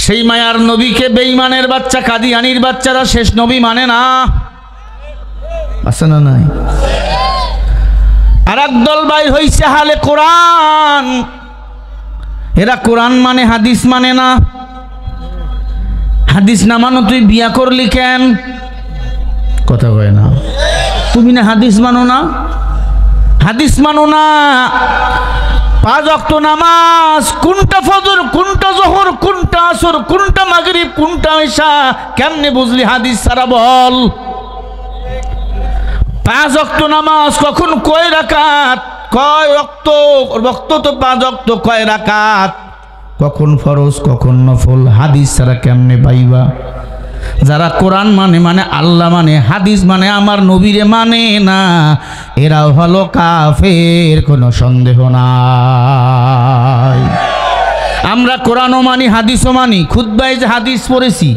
সেই মায়ার নবীকে বেঈমানের বাচ্চা কাদিয়ানির বাচ্চারা শেষ নবী মানে না, আছে না নাই? আর একদল বাইর হইছে হালে কোরআন, এরা কোরআন মানে হাদিস মানে না। হাদিস না মানো তুই বিয়া করলি কেন? কথা কয় না। তুমি না হাদিস মানো না, হাদিস মানো না। 5 ওয়াক্ত নামাজ কোনটা ফজর, কোনটা জোহর, কোনটা আসর, কোনটা মাগরিব, কোনটা ইশা কেমনে বুঝলি হাদিস ছাড়া বল? 5 ওয়াক্ত নামাজ কখন কয় রাকাত, কয় ওয়াক্ত, ওয়াক্ত তো 5 ওয়াক্ত, কয় রাকাত, কখন ফরজ কখন নফল, হাদিস ছাড়া কেমনে পাইবা? যারা কোরআন মানে মানে আল্লাহ মানে হাদিস মানে আমার নবীরে মানে না, এরাও হলো কাফের, কোনো সন্দেহ নাই। আমরা কোরআনও মানি হাদিসও মানি। খুতবায় যে হাদিস পড়েছি,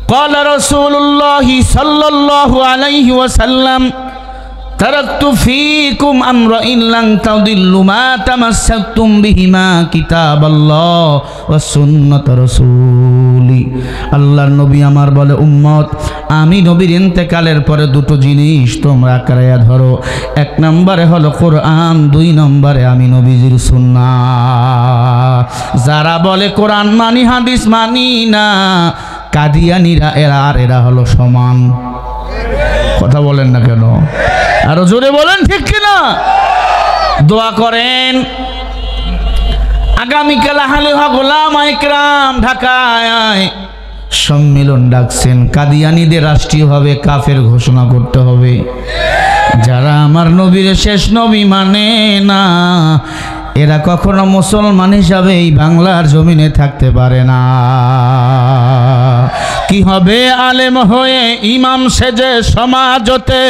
ক্বালা রাসূলুল্লাহি সাল্লাল্লাহু আলাইহি ওয়াসাল্লাম তারাকতু ফীকুম আমরাইন লান তাদিল্লু মা তামাসসাকতুম বিহিমা কিতাবাল্লাহ ওয়া সুন্নাত রাসূলি। আল্লাহর নবী আমার বলে, উম্মত আমি নবীর ইন্তেকালের পরে দুটো জিনিস তোমরা আঁকড়াইয়া ধরো। 1 নম্বরে হলো কোরআন, 2 নম্বরে আমি নবীজির সুন্নাহ। যারা বলে কোরআন মানি হাদিস মানি না, কাদিয়ানীরা এরা হলো সমান। কথা বলেন না কেন? আরো জোরে বলেন, ঠিক কিনা? দোয়া করেন আগামীকাল আহলে হক ওলামা ইকরাম ঢাকায় সম্মেলন ডাকছেন, কাদিয়ানীদের রাষ্ট্রীয়ভাবে কাফের ঘোষণা করতে হবে। যারা আমার নবীর শেষ নবী মানে না, এরা কখনো মুসলমান হিসাবে এই বাংলার জমিনে থাকতে পারে না। কি হবে আলেম হয়ে ইমাম সেজে সমাজতে,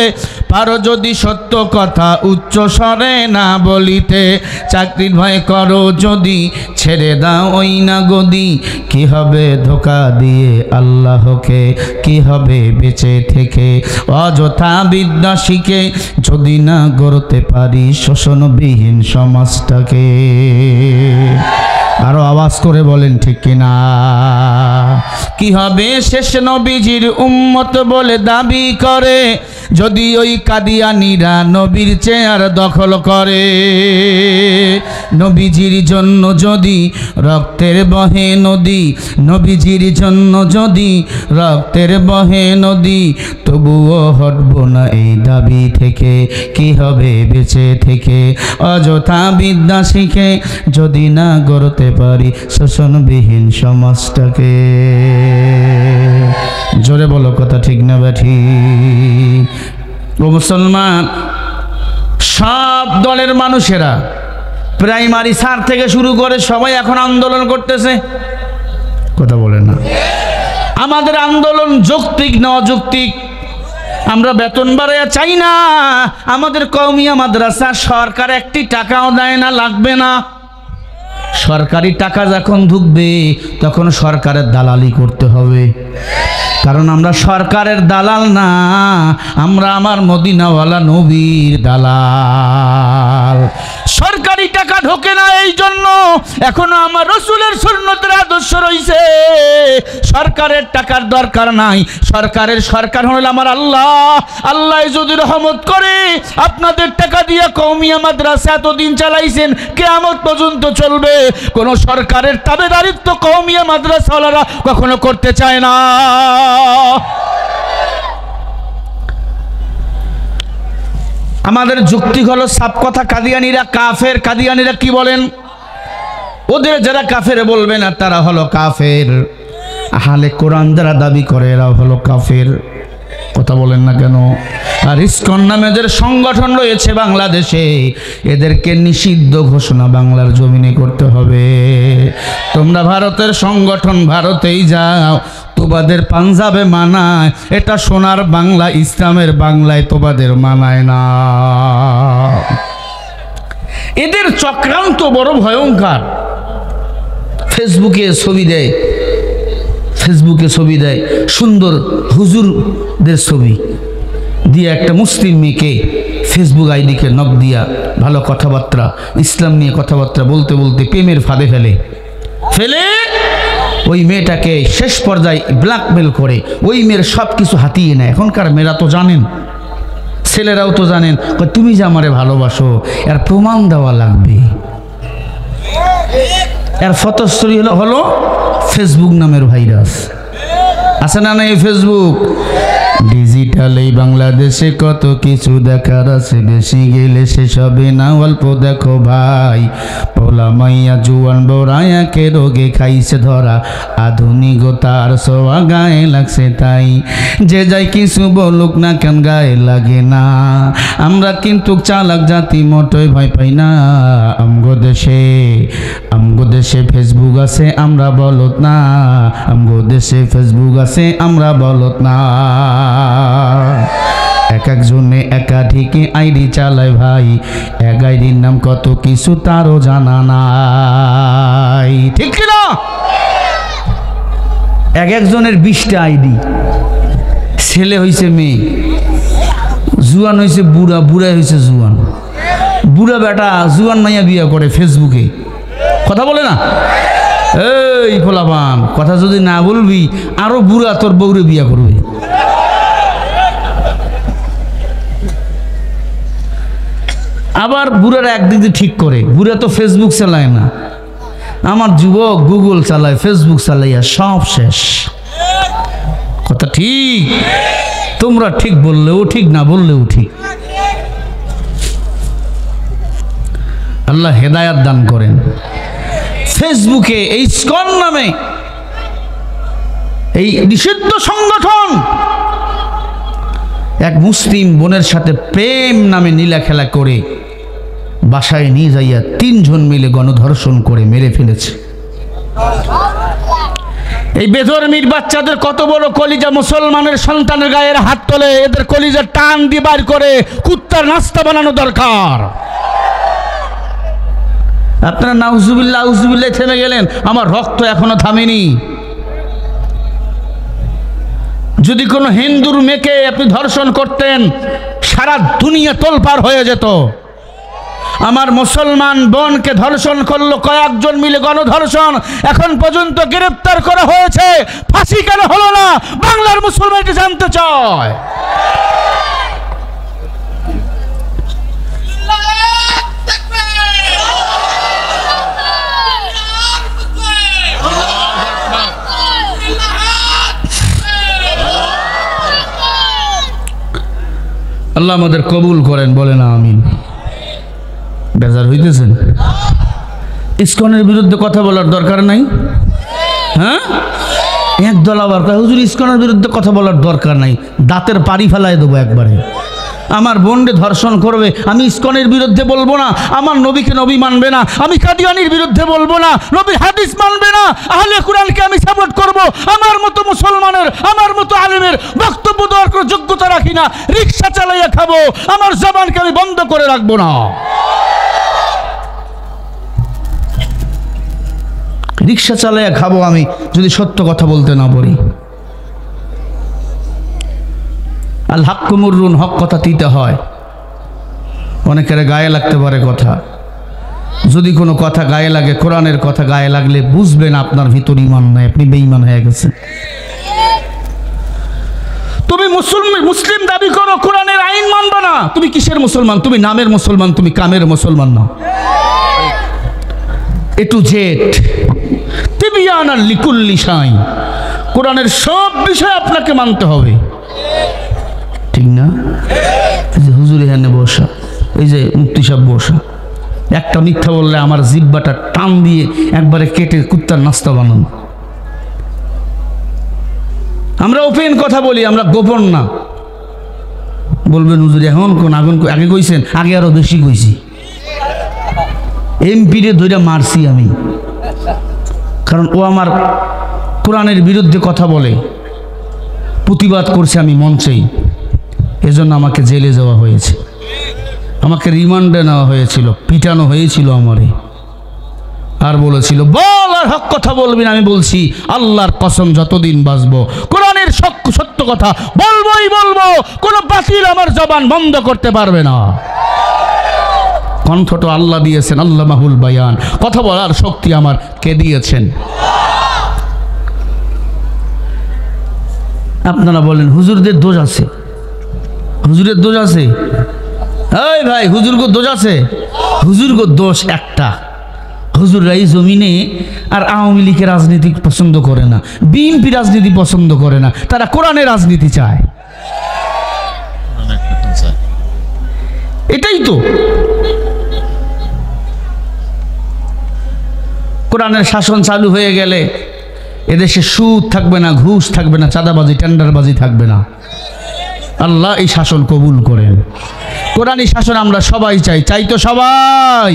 পারো যদি সত্য কথা উচ্চ স্বরে না বলিতে, চাকরির ভয় করো যদি ছেড়ে দাও ওই না গদি, কি হবে ধোকা দিয়ে আল্লাহকে, কি হবে বেঁচে থেকে অযথা বিদ্যা শিখে, যদি না গড়তে পারি শোষণবিহীন সমাজটাকে। আরো আওয়াজ করে বলেন ঠিক কিনা? কি হবে শেষ নবীজির উম্মত বলে দাবি করে, যদি ওই কাদিয়ানীরা নবীর চেয়ার দখল করে। নবীজির জন্য যদি রক্তের বহে নদী, নবীজির জন্য যদি রক্তের বহে নদী, তবুও হটব না এই দাবি থেকে, কি হবে বেঁচে থেকে অযথা বিদ্যা শিখে, যদি না গড়তে পারি শোষণবিহীন সমাজটাকে। জোরে বলো কথা ঠিক না ব্যাঠি? ও মুসলমান, সব দলের মানুষেরা প্রাইমারি স্যার থেকে শুরু করে সবাই এখন আন্দোলন করতেছে। কথা বলেন না? আমাদের আন্দোলন যৌক্তিক না অযৌক্তিক? আমরা বেতন বাড়াইয়া চাই না। আমাদের কওমিয়া মাদ্রাসা সরকার একটি টাকাও দেয় না, লাগবে না। সরকারি টাকা যখন ঢুকবে তখন সরকারের দালালি করতে হবে, কারণ আমরা সরকারের দালাল না, আমরা আমার মদিনাওয়ালা নবীর দালাল। সরকারি টাকা ঢোকে না, এই জন্য এখনো আমার রসুলের সুন্নতের আদর্শ রয়েছে। সরকারের টাকার দরকার নাই, সরকার হলো আমার আল্লাহ। আল্লাহ যদি রহমত করে আপনাদের টাকা দিয়ে কওমিয়া মাদ্রাসা এতদিন চালাইছেন, কিয়ামত পর্যন্ত চলবে। কোন সরকারের তাবেদারিত্ব কওমিয়া মাদ্রাসাওয়ালারা কখনো করতে চায় না। আমাদের যুক্তি হলো সাপ কথা, কাদিয়ানীরা কাফের। কাদিয়ানীরা কি বলেন? ওদের যারা কাফের বলবে না তারা হলো কাফের। আহলে কোরআন যারা দাবি করে এরা হলো কাফের। কথা বলেন না কেন? আর ইসকন নামে এদের সংগঠন রয়েছে বাংলাদেশে, এদেরকে নিষিদ্ধ ঘোষণা বাংলার জমিনে করতে হবে। তোমরা ভারতের সংগঠন ভারতেই যাও, তোমাদের পাঞ্জাবে মানায়, এটা সোনার বাংলা ইসলামের বাংলায় তোমাদের মানায় না। এদের চক্রান্ত বড় ভয়ঙ্কর। ফেসবুকে ছবি দেয় সুন্দর হুজুরদের ছবি দিয়ে, একটা মুসলিম মেয়েকে ফেসবুক আইডিকে নক দিয়া ভালো কথাবার্তা, ইসলাম নিয়ে কথাবার্তা বলতে বলতে প্রেমের ফাঁদে ফেলে ওই মেয়েটাকে শেষ পর্যায়ে ব্ল্যাকমেল করে ওই মেয়ের সব কিছু হাতিয়ে নেয়। এখনকার মেয়েরা তো জানেন, ছেলেরাও তো জানেন, তুমি যে আমারে ভালোবাসো এর প্রমাণ দেওয়া লাগবে। এর ফটোস্টোরি হলো ফেসবুক নামের ভাইরাস। আছে না না এই ফেসবুক? ডিজিটাল এই বাংলাদেশে কত কিছু দেখার আছে, বেশি গেলে শেষ হবে না, অল্প দেখো ভাই। পোলা মাইয়া জুয়ান বোরায়াকে রোগে খাইছে ধরা, আধুনিকতার সোয়া গায়ে লাগছে তাই। যে যাই কিছু বলুক না কেন গায়ে লাগে না, আমরা কিন্তু চালাক জাতি মোটই ভয় পাই না। আমগো দেশে ফেসবুক আছে আমরা বলত না, আমগো দেশে ফেসবুক আছে আমরা বলত না। এক একজনে একাধিক আইডি চালায় ভাই, এক আইডির নাম কত কিছু তারও জানা নাই, ঠিক কিনা? এক একজনের 20টা আইডি। ছেলে হইছে মেয়ে, জুয়ান হইছে বুড়া, বুড়াই হইছে জুয়ান, বুড়া বেটা জুয়ান মাইয়া বিয়া করে ফেসবুকে। কথা বলে না? এই ফোলাপান, কথা যদি না বলবি আরো বুড়া তোর বউরে বিয়া করবে। আবার বুড়ারা একদিক দিয়ে ঠিক করে, বুড়া তো ফেসবুক চালায় না, আমার যুবক গুগল চালায়, ফেসবুক চালাইয়া সব শেষ। কথা ঠিক, তোমরা ঠিক বললেও ঠিক, না বললেও ঠিক। আল্লাহ হেদায়াত দান করেন। ফেসবুকে এই ইসকন নামে এই নিষিদ্ধ সংগঠন এক মুসলিম বোনের সাথে প্রেম নামে নীলা খেলা করে বাসায় নিয়ে যাইয়া 3 জন মিলে গণধর্ষণ করে মেরে ফেলেছে। এই বেধর্মীর বাচ্চাদের কত বড় কলিজা, মুসলমানের সন্তানের গায়ের হাত তোলে, এদের কলিজা টান দিয়ে বার করে কুত্তার নাস্তা বানানো দরকার। আপনারা নাউজুবিল্লাহ আউজুবিল্লাহ থেমে গেলেন, আমার রক্ত এখনো থামেনি। যদি কোনো হিন্দুর মেয়েকে আপনি ধর্ষণ করতেন সারা দুনিয়া তোলপাড় হয়ে যেত। আমার মুসলমান বোনকে ধর্ষণ করলো কয়েকজন মিলে গণধর্ষণ, এখন পর্যন্ত গ্রেফতার করা হয়েছে, ফাঁসি কেন হলো না? বাংলার মুসলমান এটা জানতে চায়। আল্লাহ আমাদের কবুল করেন, বলেন আমিন। বেজার হইতেছেন? ইসকনের বিরুদ্ধে কথা বলার দরকার নাই? হ্যাঁ, একদল আবার কয় হুজুর ইসকনের বিরুদ্ধে কথা বলার দরকার নাই, দাঁতের পাড়ি ফেলায় দেবো একবারে। আমার বোনকে ধর্ষণ করবে, আমি ইসকনের বিরুদ্ধে বলবো না, আমার নবীকে নবী মানবে না, আমি কাদিয়ানির বিরুদ্ধে বলবো না, নবীর হাদিস মানবে না, আহলে কুরআনকে আমি সাপোর্ট করব। আমার মতো মুসলমানের, আমার মতো আলেমের বক্তব্য দেওয়ার কোনো যোগ্যতা রাখি না। রিক্সা চালাইয়া খাবো, আমার জবানকে আমি বন্ধ করে রাখবো না। রিক্সা চালাইয়া খাবো আমি যদি সত্য কথা বলতে না পারি। আল হাক্কু মুররুন, হক কথা দিতে হয়। অনেকের গায়ে লাগতে পারে কথা, যদি কোনো কথা গায়ে লাগে, কোরআনের কথা গায়ে লাগলে বুঝবেন আপনার ভিতর ঈমান নাই, আপনি বেঈমান হয়ে গেছেন। তুমি মুসলিম দাবি করো, কোরআনের আইন মানবে না, তুমি কিসের মুসলমান? তুমি নামের মুসলমান, তুমি কামের মুসলমান না। এ টু জেড তিবিয়ানাল লিকুল্লি শাই, কোরআনের সব বিষয় আপনাকে মানতে হবে, ঠিক না? এই যে হুজুর এখানে বসা, এই যে মুফতি সাহেব বসা, একটা মিথ্যা বললে আমার জিহ্বাটা টান দিয়ে একবারে কেটে কুত্তার নাস্তা বানান। আমরা ওপেন কথা বলি, আমরা গোপন না। বলবেন হুজুর এখন কোন আগুন আগে কইছেন? আগে আরো বেশি কইছি। এমপিরে ধইরা মারছি আমি, কারণ ও আমার কোরআনের বিরুদ্ধে কথা বলে, প্রতিবাদ করছে আমি মঞ্চেই, এজন্য আমাকে জেলে যাওয়া হয়েছে, আমাকে রিমান্ডে নেওয়া হয়েছিল, পিটানো হয়েছিল আমারে। আর বলেছিল বল আর হক কথা বলবি না। আমি বলছি আল্লাহর কসম যতদিন বাঁচবো কোরআনের সত্য কথা বলবোই বলবো, কোনো বাতিল আমার জবান বন্ধ করতে পারবে না। কণ্ঠটা আল্লাহ দিয়েছেন, আল্লাহ মাহুল বায়ান, কথা বলার শক্তি আমার কে দিয়েছেন? আপনারা বলেন হুজুরদের দোষ আছে, হুজুরের দোষ আছে? এই ভাই, হুজুরগো দোষ আছে? হুজুরগো দোষ একটা, হুজুররা এই জমিনে আর আওয়ামী লীগের রাজনীতি পছন্দ করে না, বিএনপি রাজনীতি পছন্দ করে না, তারা কোরআনের রাজনীতি চায়। এটাই তো কোরআনের শাসন চালু হয়ে গেলে এদেশে সুদ থাকবে না, ঘুষ থাকবে না, চাঁদাবাজি টেন্ডারবাজি থাকবে না। আল্লাহ এই শাসন কবুল করেন। কোরআনী শাসন আমরা সবাই চাই, চাই তো সবাই।